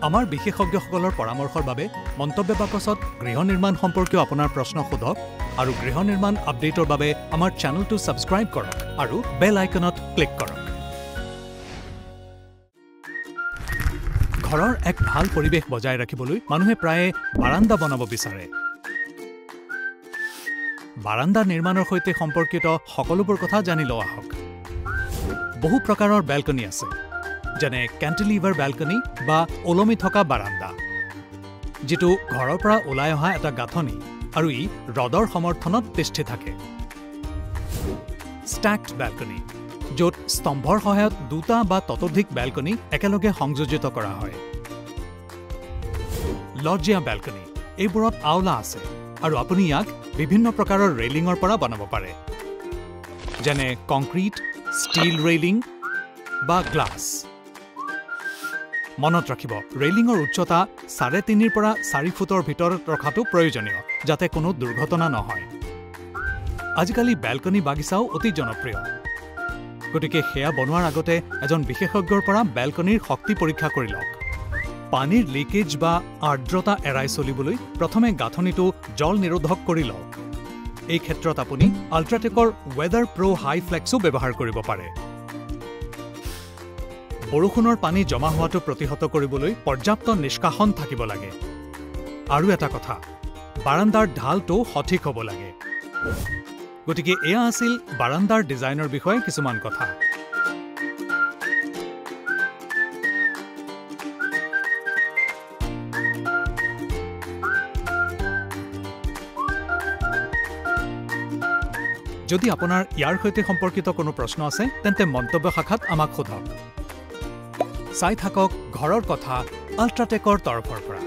আমাৰ বিশেষজ্ঞসকলৰ পৰামৰ্শৰ বাবে মন্তব্য বাকচত গৃহ নিৰ্মাণ সম্পৰ্কীয় আপোনাৰ প্ৰশ্ন সোধক আৰু গৃহ নিৰ্মাণ আপডেটৰ বাবে আমাৰ চেনেলটো ছাবস্ক্ৰাইব কৰক আৰু বেল আইকনত ক্লিক কৰক। ঘৰৰ এক ভাল পৰিৱেশ বজাই ৰাখিবলৈ মানুহে প্ৰায়ে বাৰান্দা বনাব বিচাৰে। বাৰান্দা নিৰ্মাণৰ সৈতে সম্পৰ্কিত সকলোবোৰ কথা জানি লোৱা হওক। বহু প্ৰকাৰৰ বেলকনি আছে, যেনে কেণ্টিলিভাৰ বেলকনি বা ওলমি থকা বাৰান্দা, যিটো ঘৰৰ পৰা ওলাই অহা এটা গাঁথনি আৰু ই ৰদৰ সমৰ্থনত তিষ্ঠি থাকে। ষ্টেকড বেলকনি, য'ত স্তম্ভৰ সহায়ত দুটা বা ততোধিক বেলকনি একেলগে সংযোজিত কৰা হয়। লজিয়া বেলকনি, এইবোৰত আওলা আছে আৰু আপুনি ইয়াক বিভিন্ন প্ৰকাৰৰ ৰেলিঙৰ পৰা বনাব পাৰে, যেনে কংক্ৰিট, ষ্টীল ৰেলিং বা গ্লাছ। মনত ৰাখিব, ৰেলিঙৰ উচ্চতা 3.5 পৰা 4 ফুটৰ ভিতৰত ৰখাটো প্ৰয়োজনীয়, যাতে কোনো দুৰ্ঘটনা নহয়। আজিকালি বেলকনি বাগিচাও অতি জনপ্ৰিয়, গতিকে সেয়া বনোৱাৰ আগতে এজন বিশেষজ্ঞৰ পৰা বেলকনিৰ শক্তি পৰীক্ষা কৰি লওক। পানীৰ লিকেজ বা আৰ্দ্ৰতা এৰাই চলিবলৈ প্ৰথমে গাঁথনিটো জল নিৰোধক কৰি লওক। এই ক্ষেত্ৰত আপুনি আল্ট্ৰাটেকৰ ৱেডাৰ প্ৰ' হাই ফ্লেক্সো ব্যৱহাৰ কৰিব পাৰে। বৰষুণৰ পানী জমা হোৱাটো প্ৰতিহত কৰিবলৈ পৰ্যাপ্ত নিষ্কাশন থাকিব লাগে। আৰু এটা কথা, বাৰান্দাৰ ঢালটো সঠিক হ'ব লাগে। গতিকে এয়া আছিল বাৰান্দাৰ ডিজাইনৰ বিষয়ে কিছুমান কথা। যদি আপোনাৰ ইয়াৰ সৈতে সম্পৰ্কিত কোনো প্ৰশ্ন আছে, তেন্তে মন্তব্য শাখাত আমাক সোধক। চাই থাকক ঘৰৰ কথা আল্ট্ৰাটেকৰ তৰফৰ পৰা।